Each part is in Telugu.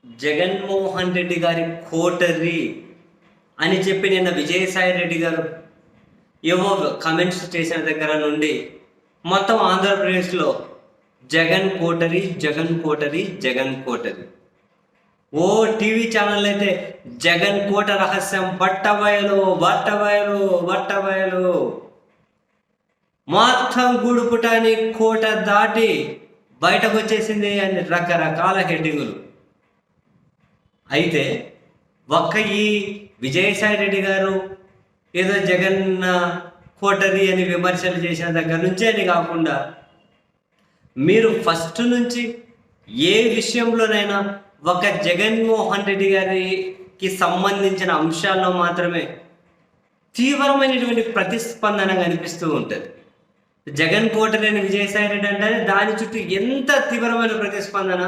జగన్మోహన్ రెడ్డి గారి కోటరీ అని చెప్పి నిన్న విజయసాయి రెడ్డి గారు ఏవో కమెంట్స్ చేసిన దగ్గర నుండి మొత్తం ఆంధ్రప్రదేశ్లో Jagan coterie Jagan coterie Jagan coterie. ఓ టీవీ ఛానల్ అయితే జగన్ కోట రహస్యం బట్టబయలు బట్టబయలు బట్టబయలు, మొత్తం గుడుపుటాని కోట దాటి బయటకు వచ్చేసింది అని రకరకాల హెడ్డింగులు. అయితే ఒక్క ఈ విజయసాయి రెడ్డి గారు ఏదో జగన్ కోటరీ అని విమర్శలు చేసిన దగ్గర నుంచే అని కాకుండా మీరు ఫస్ట్ నుంచి ఏ విషయంలోనైనా ఒక జగన్మోహన్ రెడ్డి గారికి సంబంధించిన అంశాల్లో మాత్రమే తీవ్రమైనటువంటి ప్రతిస్పందన కనిపిస్తూ ఉంటుంది. జగన్ కోటరీ అని విజయసాయి రెడ్డి అంటే దాని చుట్టూ ఎంత తీవ్రమైన ప్రతిస్పందన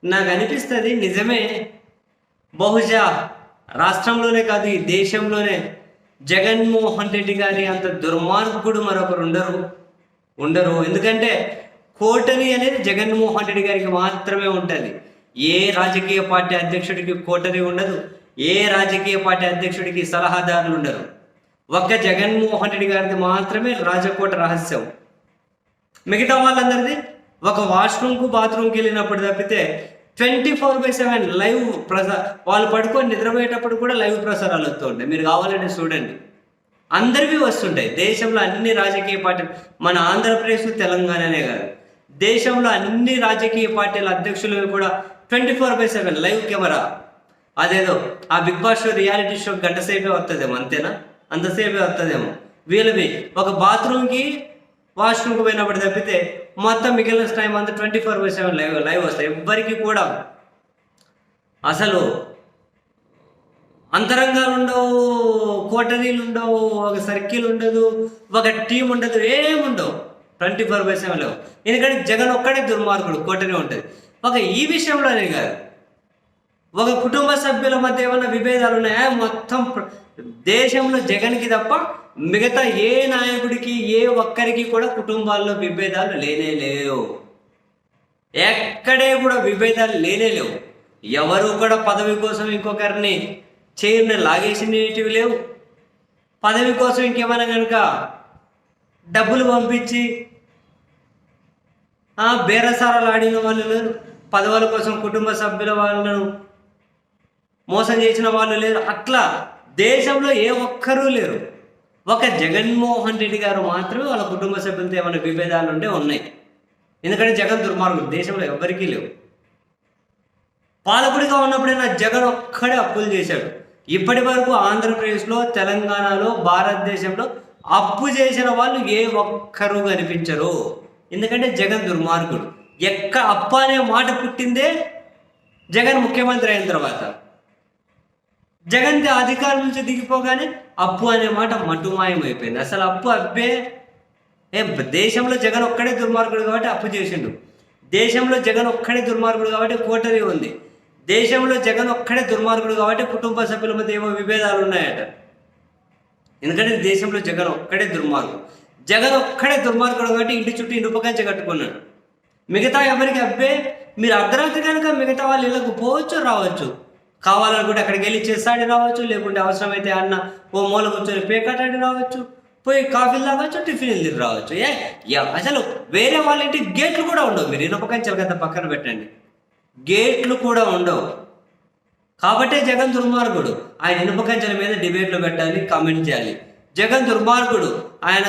నాకు అనిపిస్తుంది. నిజమే, బహుశా రాష్ట్రంలోనే కాదు ఈ దేశంలోనే జగన్మోహన్ రెడ్డి గారి అంత దుర్మార్గుడు మరొకరు ఉండరు. ఎందుకంటే కోటరీ అనేది జగన్మోహన్ రెడ్డి గారికి మాత్రమే ఉంటుంది. ఏ రాజకీయ పార్టీ అధ్యక్షుడికి కోటరీ ఉండదు, ఏ రాజకీయ పార్టీ అధ్యక్షుడికి సలహాదారులు ఉండరు. ఒక్క జగన్మోహన్ రెడ్డి గారిది మాత్రమే రాజకోట రహస్యం. మిగతా వాళ్ళందరిది ఒక వాష్రూమ్కు బాత్రూమ్కి వెళ్ళినప్పుడు తప్పితే 24/7 లైవ్ వాళ్ళు పడుకొని నిద్రపోయేటప్పుడు కూడా లైవ్ ప్రసారాలు వస్తూ ఉంటాయి. మీరు కావాలంటే చూడండి, అందరివి వస్తుంటాయి. దేశంలో అన్ని రాజకీయ పార్టీలు, మన ఆంధ్రప్రదేశ్ తెలంగాణనే కాదు, దేశంలో అన్ని రాజకీయ పార్టీల అధ్యక్షులు కూడా 24/7 లైవ్ కెమెరా. అదేదో ఆ Bigg Boss show reality show గంట సేపే వస్తుందేమో, అంతేనా? అంతసేపే వస్తుందేమో. వీళ్ళవి ఒక బాత్రూమ్కి వాష్రూమ్కి పోయినప్పుడు తప్పితే మొత్తం మిగిలిన టైం అంతా 24/7 లైవ్ వస్తాయి. ఎవ్వరికి కూడా అసలు అంతరంగాలు ఉండవు, కోటరీలు ఉండవు, ఒక సర్కిల్ ఉండదు, ఒక టీం ఉండదు, ఏముండవు. 24/7 లేవు. ఎందుకంటే జగన్ ఒక్కడే దుర్మార్గుడు, కోటరీ ఉంటుంది. ఒక ఈ విషయంలోనే కాదు, ఒక కుటుంబ సభ్యుల మధ్య ఏమైనా విభేదాలు ఉన్నాయా, మొత్తం దేశంలో జగన్కి తప్ప మిగతా ఏ నాయకుడికి ఏ ఒక్కరికి కూడా కుటుంబాల్లో విభేదాలు లేవు. ఎక్కడే కూడా విభేదాలు లేవు. ఎవరు కూడా పదవి కోసం ఇంకొకరిని చైర్ని లాగేసినవి లేవు. పదవి కోసం ఇంకేమైనా కనుక డబ్బులు పంపించి బేరసారాలు ఆడిన వాళ్ళు లేరు. పదవుల కోసం కుటుంబ సభ్యుల వాళ్ళను మోసం చేసిన వాళ్ళు లేరు. అట్లా దేశంలో ఏ ఒక్కరూ లేరు. ఒక జగన్మోహన్ రెడ్డి గారు మాత్రమే వాళ్ళ కుటుంబ సభ్యులతో ఏమైనా విభేదాలు ఉంటే ఉన్నాయి. ఎందుకంటే జగన్ దుర్మార్గుడు, దేశంలో ఎవరికీ లేవు. పాలకుడిగా ఉన్నప్పుడైనా జగన్ ఒక్కడే అప్పులు చేశాడు. ఇప్పటి వరకు ఆంధ్రప్రదేశ్లో, తెలంగాణలో, భారతదేశంలో అప్పు చేసిన వాళ్ళు ఏ ఒక్కరూ కనిపించరు. ఎందుకంటే జగన్ దుర్మార్గుడు. అప్పు అనే మాట పుట్టిందే జగన్ ముఖ్యమంత్రి అయిన తర్వాత. జగన్ అధికారం నుంచి దిగిపోగానే అప్పు అనే మాట మటుమాయమైపోయింది. అసలు అబ్బే దేశంలో జగన్ ఒక్కడే దుర్మార్గుడు కాబట్టి అప్పు చేసిండు. దేశంలో జగన్ ఒక్కడే దుర్మార్గుడు కాబట్టి కోటరీ ఉంది. దేశంలో జగన్ ఒక్కడే దుర్మార్గుడు కాబట్టి కుటుంబ సభ్యుల మధ్య ఏవో విభేదాలు ఉన్నాయట. ఎందుకంటే దేశంలో జగన్ ఒక్కడే దుర్మార్గుడు. జగన్ ఒక్కడే దుర్మార్గుడు కాబట్టి ఇంటి చుట్టూ ఇనుపకంచె కట్టుకున్నాడు. మిగతా ఎవరికి మీరు అర్ధరాత్రి కనుక మిగతా వాళ్ళు ఇళ్ళకు పోవచ్చు, రావచ్చు. కావాలనుకుంటే అక్కడికి వెళ్ళి చేస్తాడి రావచ్చు, లేకుంటే అవసరమైతే అన్న ఓ మూల కూర్చొని పేకాటాడి రావచ్చు, పోయి కాఫీలు తాగవచ్చు, టిఫిన్లు తిని రావచ్చు. అసలు వేరే వాళ్ళ ఇంటికి గేట్లు కూడా ఉండవు. మీరు ఇనుపకంచెల కదా పక్కన పెట్టండి, గేట్లు కూడా ఉండవు. కాబట్టే జగన్ దుర్మార్గుడు. ఆయన ఇనుపకంచెల మీద డిబేట్లు పెట్టాలి, కామెంట్ చేయాలి. జగన్ దుర్మార్గుడు. ఆయన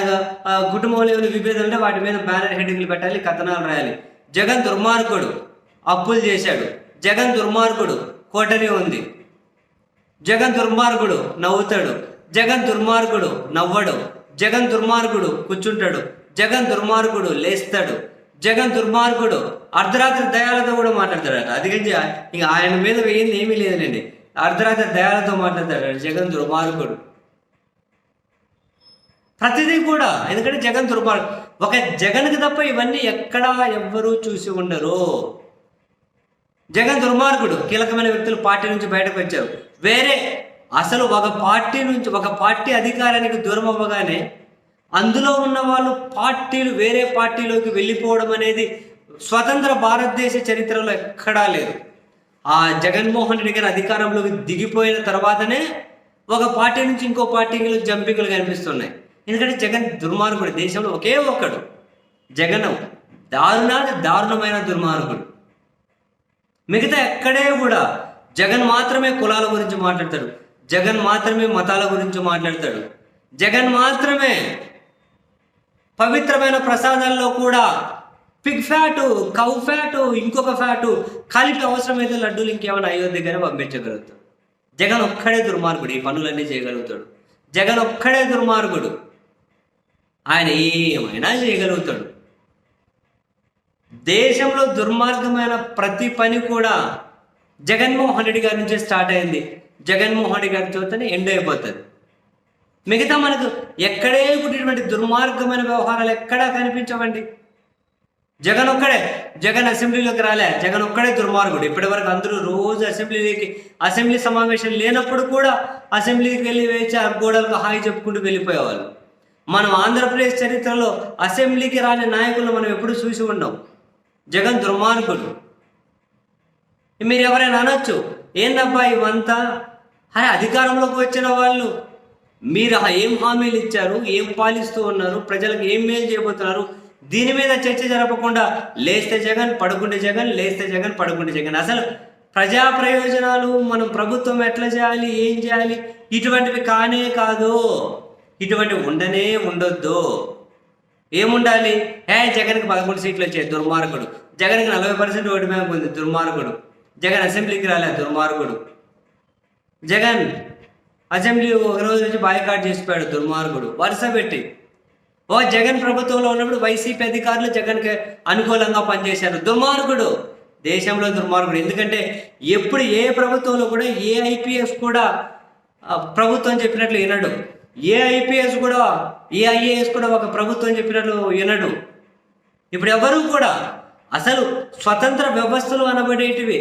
కుటుంబంలో ఏమైనా విభేదాలు ఉంటే వాటి మీద బ్యానర్ హెడ్డింగ్లు పెట్టాలి, కథనాలు రాయాలి. జగన్ దుర్మార్గుడు, అప్పులు చేశాడు. జగన్ దుర్మార్గుడు, కోటరీ ఉంది. జగన్ దుర్మార్గుడు, నవ్వుతాడు. జగన్ దుర్మార్గుడు, నవ్వడు. జగన్ దుర్మార్గుడు, కూర్చుంటాడు. జగన్ దుర్మార్గుడు, లేస్తాడు. జగన్ దుర్మార్గుడు, అర్ధరాత్రి దయాలతో కూడా మాట్లాడతాడట. అది ఇక ఆయన మీద వేయింది ఏమీ లేదండి, అర్ధరాత్రి దయాలతో మాట్లాడతాడు. జగన్ దుర్మార్గుడు ప్రతిదీ కూడా. ఎందుకంటే జగన్ దుర్మార్గుడు. ఒక జగన్కి తప్ప ఇవన్నీ ఎక్కడా ఎవ్వరూ చూసి ఉండరు. జగన్ దుర్మార్గుడు. కీలకమైన వ్యక్తులు పార్టీ నుంచి బయటకు వచ్చారు. అసలు ఒక పార్టీ అధికారానికి దూరం అవ్వగానే అందులో ఉన్న వాళ్ళు వేరే పార్టీలోకి వెళ్ళిపోవడం అనేది స్వతంత్ర భారతదేశ చరిత్రలో ఎక్కడా లేదు. ఆ జగన్మోహన్ రెడ్డి గారు అధికారంలోకి దిగిపోయిన తర్వాతనే ఒక పార్టీ నుంచి ఇంకో పార్టీకి జంపింగ్లు కనిపిస్తున్నాయి. ఎందుకంటే జగన్ దుర్మార్గుడు. దేశంలో ఒకే ఒక్కడు జగన్, దారుణమైన దుర్మార్గుడు. మిగతా ఎక్కడే కూడా జగన్ మాత్రమే కులాల గురించి మాట్లాడతాడు, జగన్ మాత్రమే మతాల గురించి మాట్లాడతాడు, జగన్ మాత్రమే పవిత్రమైన ప్రసాదాల్లో కూడా పిగ్ ఫ్యాటు, కౌ ఫ్యాటు, ఇంకొక ఫ్యాటు కలిపి అవసరమైతే లడ్డూలు ఇంకేమైనా అయోధ్యగానే పంపించగలుగుతాడు. జగన్ ఒక్కడే దుర్మార్గుడు, ఈ పనులన్నీ చేయగలుగుతాడు. జగన్ ఒక్కడే దుర్మార్గుడు, ఆయన ఏమైనా చేయగలుగుతాడు. దేశంలో దుర్మార్గమైన ప్రతి పని కూడా జగన్మోహన్ రెడ్డి గారి నుంచే స్టార్ట్ అయింది. జగన్మోహన్ రెడ్డి గారి చూస్తేనే ఎండ్ అయిపోతుంది. మిగతా మనకు ఎక్కడే పుట్టినటువంటి దుర్మార్గమైన వ్యవహారాలు ఎక్కడా కనిపించవండి. జగన్ ఒక్కడే, జగన్ అసెంబ్లీలోకి రాలే, జగన్ ఒక్కడే దుర్మార్గుడు. ఇప్పటి వరకు అందరూ రోజు అసెంబ్లీ సమావేశం లేనప్పుడు కూడా అసెంబ్లీకి వెళ్ళి వేచి ఆ గోడలకు హాయి చెప్పుకుంటూ వెళ్ళిపోయేవాళ్ళు. మనం ఆంధ్రప్రదేశ్ చరిత్రలో అసెంబ్లీకి రాని నాయకులను మనం ఎప్పుడు చూసి ఉన్నాం. జగన్ దుర్మార్గుడు. మీరు ఎవరైనా అనొచ్చు, ఏందబ్బా ఇవంతా, అరే అధికారంలోకి వచ్చిన వాళ్ళు మీరు ఏం హామీలు ఇచ్చారు, ఏం పాలిస్తూ ఉన్నారు, ప్రజలకు ఏం మేలు చేయబోతున్నారు, దీని మీద చర్చ జరపకుండా లేస్తే జగన్, పడుకుంటే జగన్, లేస్తే జగన్, పడుకుంటే జగన్. అసలు ప్రజా ప్రయోజనాలు మనం ప్రభుత్వం ఎట్లా చేయాలి, ఏం చేయాలి, ఇటువంటివి కానే కాదు. ఇటువంటి ఉండొద్దు. ఏముండాలి? జగన్కి 11 సీట్లు వచ్చాయి, దుర్మార్గుడు. జగన్కి 40% ఓటు బ్యాంక్ ఉంది, దుర్మార్గుడు. జగన్ అసెంబ్లీకి రాలే, దుర్మార్గుడు. జగన్ అసెంబ్లీ ఒక రోజు నుంచి బాయ్కాట్ చేసిపోయాడు, దుర్మార్గుడు. వరుస పెట్టి జగన్ ప్రభుత్వంలో ఉన్నప్పుడు వైసీపీ అధికారులు జగన్కి అనుకూలంగా పనిచేశారు, దుర్మార్గుడు. దేశంలో దుర్మార్గుడు. ఎందుకంటే ఎప్పుడు ఏ ప్రభుత్వంలో కూడా ఏ ఐపీఎస్ కూడా ప్రభుత్వం చెప్పినట్లు వినడు, ఏ ఐపీఎస్ కూడా ఏ ఐఏఎస్ కూడా ఒక ప్రభుత్వం చెప్పినట్లు వినడు. ఇప్పుడు ఎవరు కూడా అసలు స్వతంత్ర వ్యవస్థలు అనబడేటివి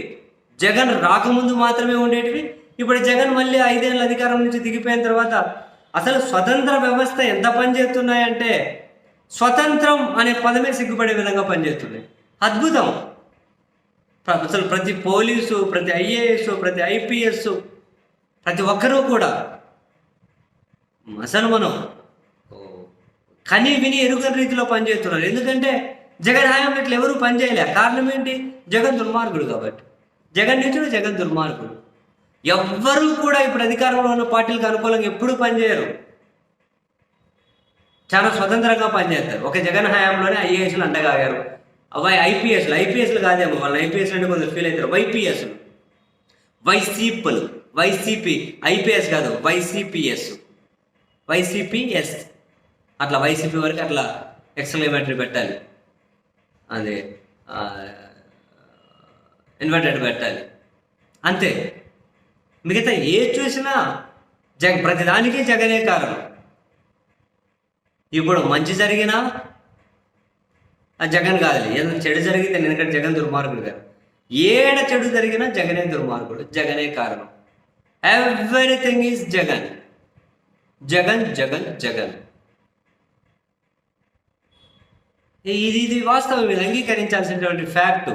జగన్ రాకముందు మాత్రమే ఉండేటివి. ఇప్పుడు జగన్ మళ్ళీ 5 ఏళ్ళ అధికారం నుంచి దిగిపోయిన తర్వాత అసలు స్వతంత్ర వ్యవస్థ ఎంత పనిచేస్తున్నాయంటే స్వతంత్రం అనే పదమే సిగ్గుపడే విధంగా పనిచేస్తున్నాయి. అద్భుతం. అసలు ప్రతి పోలీసు, ప్రతి ఐఏఎస్, ప్రతి ఐపీఎస్, ప్రతి ఒక్కరూ కూడా అసలు మనం కని విని ఎరుగని రీతిలో పనిచేస్తున్నారు. ఎందుకంటే జగన్ హయాంలో ఇట్లా ఎవరు పనిచేయలే. కారణం ఏంటి? జగన్ దుర్మార్గుడు కాబట్టి. జగన్ నిజుడు, జగన్ దుర్మార్గుడు. ఎవ్వరూ కూడా ఇప్పుడు అధికారంలో ఉన్న పార్టీలకు అనుకూలంగా ఎప్పుడూ పనిచేయరు, చాలా స్వతంత్రంగా పనిచేస్తారు. ఒక జగన్ హయాంలోనే ఐఏఎస్లు అండగాగారు. అవి ఐపీఎస్లు కాదేమో, వాళ్ళు ఐపీఎస్లు అంటే కొంచెం ఫీల్ అవుతారు. వైపీఎస్లు, వైసీపీ ఐపీఎస్ కాదు, వైసీపీఎస్ అట్లా వైసీపీ వరకు అట్లా ఎక్స్క్లమేటరీ పెట్టాలి, అదే ఇన్వర్టెడ్ పెట్టాలి, అంతే. మిగతా ఏ చూసినా ప్రతిదానికి జగనే కారణం. ఇప్పుడు మంచి జరిగినా జగన్ కాదు, ఏదైనా చెడు జరిగితే ఎందుకంటే జగన్ దుర్మార్గుడు కాదు. ఏడ చెడు జరిగినా జగనే దుర్మార్గుడు, జగనే కారణం. Everything is Jagan, Jagan Jagan Jagan. ఇది వాస్తవం, మీరు అంగీకరించాల్సినటువంటి ఫ్యాక్ట్.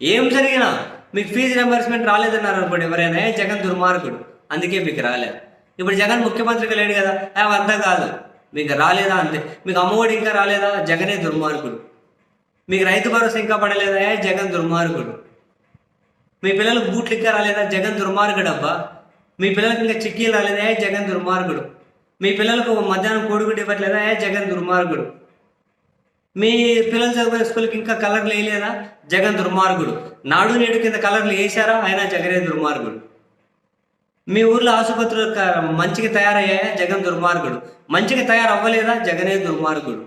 ఏం జరిగినా మీకు ఫీజు రింబర్స్మెంట్ రాలేదన్నారు అనుకోండి ఎవరైనా, జగన్ దుర్మార్గుడు అందుకే మీకు రాలేదు. ఇప్పుడు జగన్ ముఖ్యమంత్రిగా లేడు కదా, అంతా కాదు, మీకు రాలేదా అంతే. మీకు అమ్మఒడి ఇంకా రాలేదా, జగనే దుర్మార్గుడు. మీకు రైతు భరోసా ఇంకా పడలేదా, జగన్ దుర్మార్గుడు. మీ పిల్లలకు బూట్లు ఇంకా రాలేదా, జగన్ దుర్మార్గుడు అబ్బా. మీ పిల్లలకు ఇంకా చిక్కీలు రాలేదా, జగన్ దుర్మార్గుడు. మీ పిల్లలకు మధ్యాహ్నం కోడిగుడ్డు ఇవ్వట్లేదా, జగన్ దుర్మార్గుడు. మీ పిల్లలు చదువుకునే స్కూల్కి ఇంకా కలర్లు వేయలేదా, జగన్ దుర్మార్గుడు. నాడు నేడు కింద కలర్లు వేసారా, ఆయన జగనే దుర్మార్గుడు. మీ ఊర్లో ఆసుపత్రులు మంచిగా తయారయ్యాయా, జగన్ దుర్మార్గుడు. మంచిగా తయారవ్వలేదా, జగనే దుర్మార్గుడు.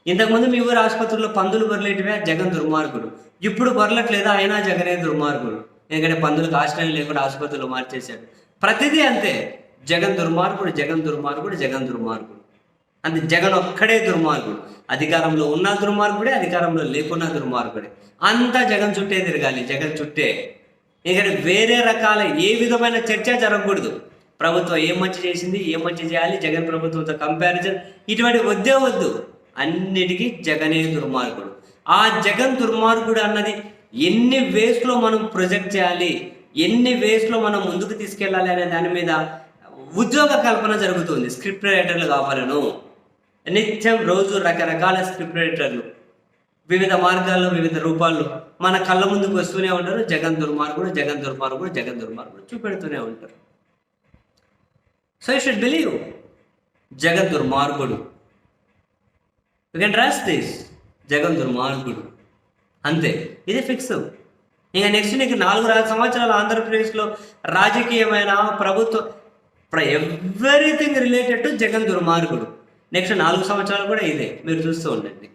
ఇంతకుముందు మీ ఊరు ఆసుపత్రుల్లో పందులు బొరలేటివే, జగన్ దుర్మార్గుడు. ఇప్పుడు బొరలట్లేదా, అయినా జగనే దుర్మార్గుడు. ఎందుకంటే పందులకు ఆశ్రయం లేకుండా ఆసుపత్రులు మార్చేశాడు. ప్రతిదీ అంతే, జగన్ దుర్మార్గుడు, జగన్ దుర్మార్గుడు, జగన్ దుర్మార్గుడు. అంతే, జగన్ ఒక్కడే దుర్మార్గుడు. అధికారంలో ఉన్న దుర్మార్గుడే, అధికారంలో లేకున్నా దుర్మార్గుడే. అంతా జగన్ చుట్టే తిరగాలి, జగన్ చుట్టే. ఎందుకంటే వేరే రకాల ఏ విధమైన చర్చ జరగకూడదు. ప్రభుత్వం ఏం మంచి చేసింది, ఏం మంచి చేయాలి, జగన్ ప్రభుత్వంతో కంపారిజన్ ఇటువంటి వద్దు. అన్నిటికీ జగనే దుర్మార్గుడు. ఆ జగన్ దుర్మార్గుడు అన్నది ఎన్ని వేస్లో మనం ప్రొజెక్ట్ చేయాలి, ఎన్ని వేస్లో మనం ముందుకు తీసుకెళ్ళాలి అనే దాని మీద ఉద్యోగ కల్పన జరుగుతుంది. స్క్రిప్ట్ రైటర్లు కావాలను నిత్యం రోజు రకరకాల స్క్రిప్ట్ రైటర్లు వివిధ మార్గాల్లో వివిధ రూపాల్లో మన కళ్ళ ముందుకు వస్తూనే ఉంటారు. జగన్ దుర్మార్గుడు, జగన్ దుర్మార్గుడు, జగన్ దుర్మార్గుడు చూపెడుతూనే ఉంటారు. So you should believe Jagan దుర్మార్గుడు. You can trust this, Jagan దుర్మార్గుడు, అంతే. ఇది ఫిక్స్. ఇంకా నెక్స్ట్ నీకు 4 సంవత్సరాలు ఆంధ్రప్రదేశ్లో రాజకీయమైన ప్రభుత్వం ఎవ్రీథింగ్ రిలేటెడ్ టు జగన్ దుర్మార్గుడు. నెక్స్ట్ 4 సంవత్సరాలు కూడా ఇదే, మీరు చూస్తూ ఉండండి.